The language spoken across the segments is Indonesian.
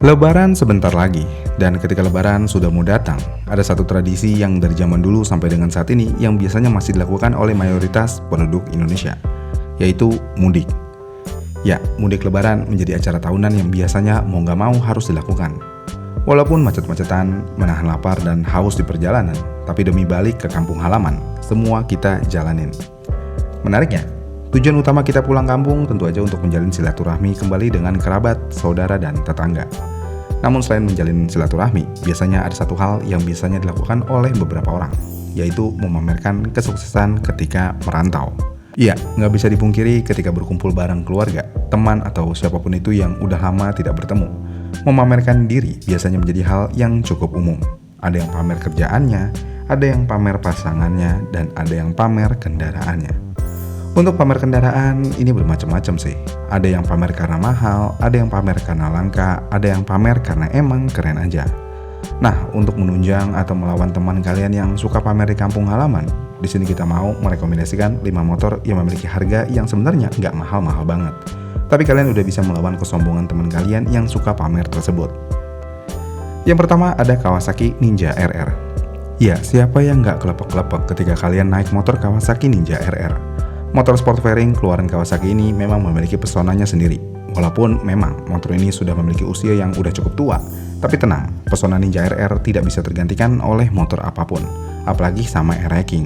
Lebaran sebentar lagi, dan ketika Lebaran sudah mau datang, ada satu tradisi yang dari zaman dulu sampai dengan saat ini yang biasanya masih dilakukan oleh mayoritas penduduk Indonesia, yaitu mudik. Ya, mudik Lebaran menjadi acara tahunan yang biasanya mau nggak mau harus dilakukan. Walaupun macet-macetan, menahan lapar dan haus di perjalanan, tapi demi balik ke kampung halaman, semua kita jalanin. Menariknya, tujuan utama kita pulang kampung tentu aja untuk menjalin silaturahmi kembali dengan kerabat, saudara, dan tetangga. Namun selain menjalin silaturahmi, biasanya ada satu hal yang biasanya dilakukan oleh beberapa orang, yaitu memamerkan kesuksesan ketika merantau. Iya, nggak bisa dipungkiri ketika berkumpul bareng keluarga, teman, atau siapapun itu yang udah lama tidak bertemu. Memamerkan diri biasanya menjadi hal yang cukup umum. Ada yang pamer kerjaannya, ada yang pamer pasangannya, dan ada yang pamer kendaraannya. Untuk pamer kendaraan ini bermacam-macam sih. Ada yang pamer karena mahal, ada yang pamer karena langka, ada yang pamer karena emang keren aja. Nah, untuk menunjang atau melawan teman kalian yang suka pamer di kampung halaman, di sini kita mau merekomendasikan 5 motor yang memiliki harga yang sebenarnya nggak mahal-mahal banget. Tapi kalian udah bisa melawan kesombongan teman kalian yang suka pamer tersebut. Yang pertama ada Kawasaki Ninja RR. Ya, siapa yang nggak kelepek-kelepek ketika kalian naik motor Kawasaki Ninja RR? Motor sport fairing keluaran Kawasaki ini memang memiliki pesonanya sendiri. Walaupun memang motor ini sudah memiliki usia yang udah cukup tua, tapi tenang, pesona Ninja RR tidak bisa tergantikan oleh motor apapun, apalagi sama RX King.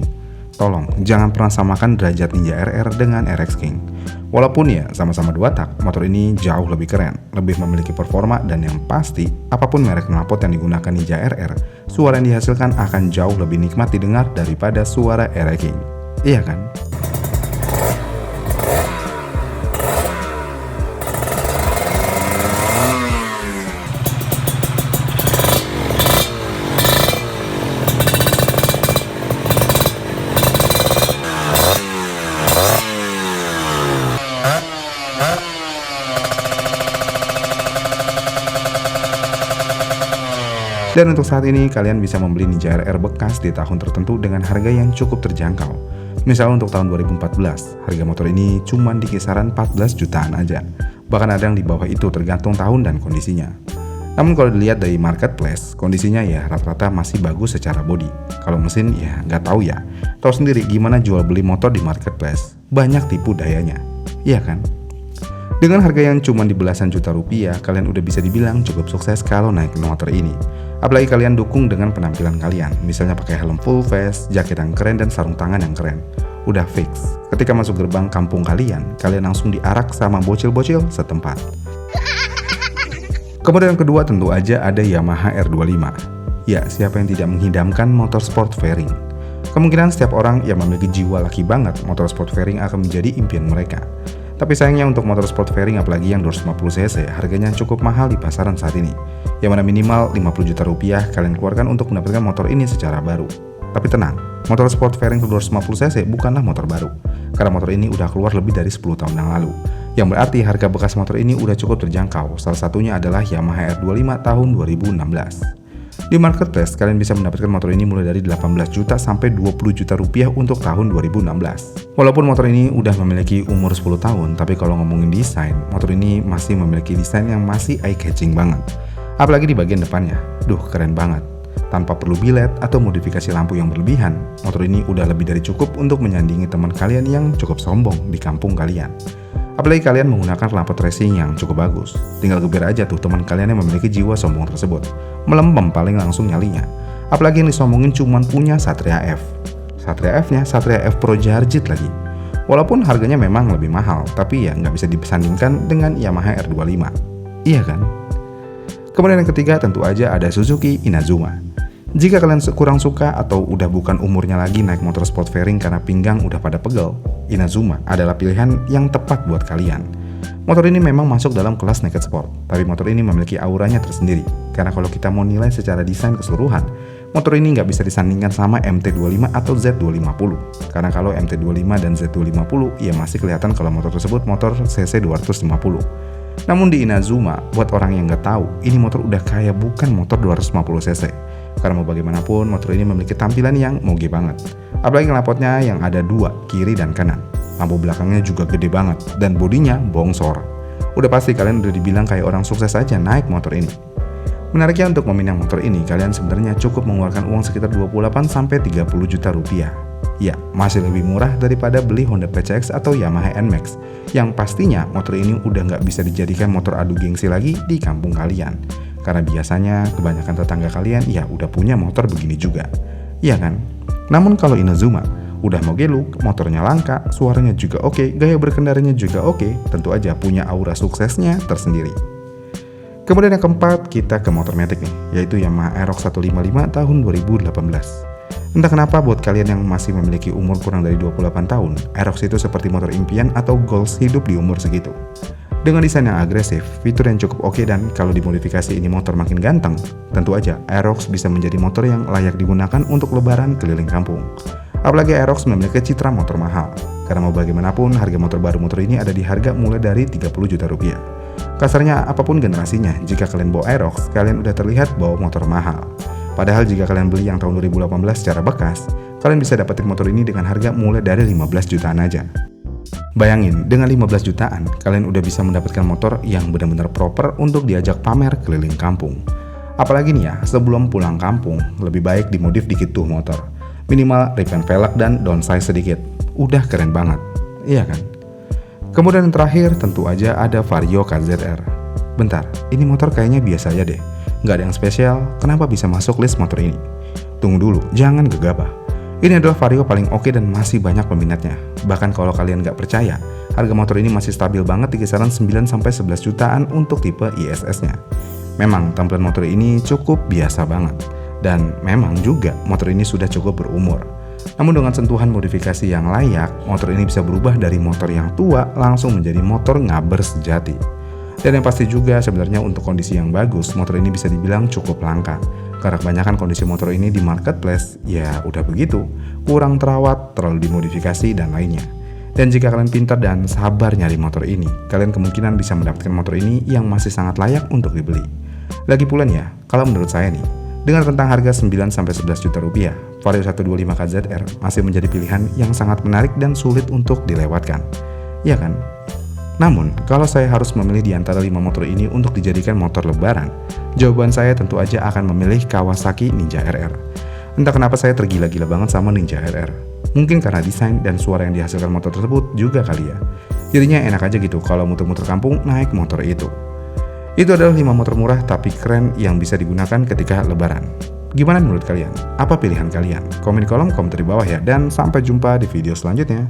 Tolong, jangan pernah samakan derajat Ninja RR dengan RX King. Walaupun ya sama-sama 2 tak, motor ini jauh lebih keren, lebih memiliki performa, dan yang pasti, apapun merek knalpot yang digunakan Ninja RR, suara yang dihasilkan akan jauh lebih nikmat didengar daripada suara RX King. Iya kan? Dan untuk saat ini kalian bisa membeli Ninja RR bekas di tahun tertentu dengan harga yang cukup terjangkau. Misal untuk tahun 2014, harga motor ini cuma di kisaran 14 jutaan aja. Bahkan ada yang di bawah itu tergantung tahun dan kondisinya. Namun kalau dilihat dari marketplace, kondisinya ya rata-rata masih bagus secara bodi. Kalau mesin ya nggak tahu ya. Tahu sendiri gimana jual beli motor di marketplace. Banyak tipu dayanya. Iya kan? Dengan harga yang cuma di belasan juta rupiah, kalian udah bisa dibilang cukup sukses kalau naik motor ini. Apalagi kalian dukung dengan penampilan kalian, misalnya pakai helm full face, jaket yang keren, dan sarung tangan yang keren. Udah fix, ketika masuk gerbang kampung kalian langsung diarak sama bocil-bocil setempat. Kemudian yang kedua tentu aja ada Yamaha R25. Ya, siapa yang tidak menghidamkan motor sport fairing? Kemungkinan setiap orang yang memiliki jiwa laki banget, motor sport fairing akan menjadi impian mereka. Tapi sayangnya untuk motor sport fairing apalagi yang 250cc harganya cukup mahal di pasaran saat ini. Yang mana minimal 50 juta rupiah kalian keluarkan untuk mendapatkan motor ini secara baru. Tapi tenang, motor sport fairing 250cc bukanlah motor baru. Karena motor ini udah keluar lebih dari 10 tahun yang lalu. Yang berarti harga bekas motor ini udah cukup terjangkau. Salah satunya adalah Yamaha R25 tahun 2016. Di marketplace, kalian bisa mendapatkan motor ini mulai dari 18 juta sampai 20 juta rupiah untuk tahun 2016. Walaupun motor ini udah memiliki umur 10 tahun, tapi kalau ngomongin desain, motor ini masih memiliki desain yang masih eye-catching banget. Apalagi di bagian depannya, duh keren banget. Tanpa perlu bilet atau modifikasi lampu yang berlebihan, motor ini udah lebih dari cukup untuk menyandingi teman kalian yang cukup sombong di kampung kalian. Apalagi kalian menggunakan knalpot racing yang cukup bagus. Tinggal gebir aja tuh teman kalian yang memiliki jiwa sombong tersebut. Melempem paling langsung nyalinya. Apalagi yang disombongin cuman punya Satria F. Satria F-nya Satria F Pro Jarjit lagi. Walaupun harganya memang lebih mahal, tapi ya nggak bisa disandingkan dengan Yamaha R25. Iya kan? Kemudian yang ketiga tentu aja ada Suzuki Inazuma. Jika kalian kurang suka atau udah bukan umurnya lagi naik motor sport fairing karena pinggang udah pada pegel, Inazuma adalah pilihan yang tepat buat kalian. Motor ini memang masuk dalam kelas naked sport, tapi motor ini memiliki auranya tersendiri. Karena kalau kita mau nilai secara desain keseluruhan, motor ini nggak bisa disandingkan sama MT25 atau Z250. Karena kalau MT25 dan Z250, ya masih kelihatan kalau motor tersebut motor CC 250. Namun di Inazuma, buat orang yang nggak tahu, ini motor udah kayak bukan motor 250cc. Karena mau bagaimanapun, motor ini memiliki tampilan yang moge banget. Apalagi knalpotnya yang ada 2, kiri dan kanan. Lampu belakangnya juga gede banget, dan bodinya bongsor. Udah pasti kalian udah dibilang kayak orang sukses aja naik motor ini. Menariknya untuk meminang motor ini, kalian sebenarnya cukup mengeluarkan uang sekitar 28-30 juta rupiah. Ya, masih lebih murah daripada beli Honda PCX atau Yamaha NMAX, yang pastinya motor ini udah nggak bisa dijadikan motor adu gengsi lagi di kampung kalian. Karena biasanya kebanyakan tetangga kalian ya udah punya motor begini juga. Iya kan? Namun kalau Inazuma, udah moge look, motornya langka, suaranya juga oke, gaya berkendaranya juga oke, tentu aja punya aura suksesnya tersendiri. Kemudian yang keempat, kita ke motor matic nih, yaitu Yamaha Aerox 155 tahun 2018. Entah kenapa buat kalian yang masih memiliki umur kurang dari 28 tahun, Aerox itu seperti motor impian atau goals hidup di umur segitu. Dengan desain yang agresif, fitur yang cukup oke, dan kalau dimodifikasi ini motor makin ganteng, tentu aja Aerox bisa menjadi motor yang layak digunakan untuk lebaran keliling kampung. Apalagi Aerox memiliki citra motor mahal, karena mau bagaimanapun harga motor baru motor ini ada di harga mulai dari 30 juta rupiah. Kasarnya apapun generasinya, jika kalian bawa Aerox, kalian udah terlihat bawa motor mahal. Padahal jika kalian beli yang tahun 2018 secara bekas, kalian bisa dapetin motor ini dengan harga mulai dari 15 jutaan aja. Bayangin, dengan 15 jutaan, kalian udah bisa mendapatkan motor yang benar-benar proper untuk diajak pamer keliling kampung. Apalagi nih ya, sebelum pulang kampung, lebih baik dimodif dikit tuh motor. Minimal repaint velg dan downsize sedikit. Udah keren banget, iya kan? Kemudian yang terakhir tentu aja ada Vario KZR. Bentar, ini motor kayaknya biasa aja deh. Nggak ada yang spesial, kenapa bisa masuk list motor ini? Tunggu dulu, jangan gegabah. Ini adalah Vario paling oke dan masih banyak peminatnya. Bahkan kalau kalian nggak percaya, harga motor ini masih stabil banget di kisaran 9-11 jutaan untuk tipe ISS-nya. Memang tampilan motor ini cukup biasa banget. Dan memang juga motor ini sudah cukup berumur. Namun dengan sentuhan modifikasi yang layak, motor ini bisa berubah dari motor yang tua langsung menjadi motor ngaber sejati. Dan yang pasti juga sebenarnya untuk kondisi yang bagus, motor ini bisa dibilang cukup langka. Karena kebanyakan kondisi motor ini di marketplace, ya udah begitu, kurang terawat, terlalu dimodifikasi, dan lainnya. Dan jika kalian pintar dan sabar nyari motor ini, kalian kemungkinan bisa mendapatkan motor ini yang masih sangat layak untuk dibeli. Lagi pula nih ya, kalau menurut saya nih, dengan rentang harga 9-11 juta rupiah, Vario 125 KZR masih menjadi pilihan yang sangat menarik dan sulit untuk dilewatkan. Iya kan? Namun, kalau saya harus memilih di antara 5 motor ini untuk dijadikan motor lebaran, jawaban saya tentu aja akan memilih Kawasaki Ninja RR. Entah kenapa saya tergila-gila banget sama Ninja RR. Mungkin karena desain dan suara yang dihasilkan motor tersebut juga kali ya. Jadinya enak aja gitu kalau muter-muter kampung naik motor itu. Itu adalah 5 motor murah tapi keren yang bisa digunakan ketika lebaran. Gimana menurut kalian? Apa pilihan kalian? Komen di kolom komentar di bawah ya, dan sampai jumpa di video selanjutnya.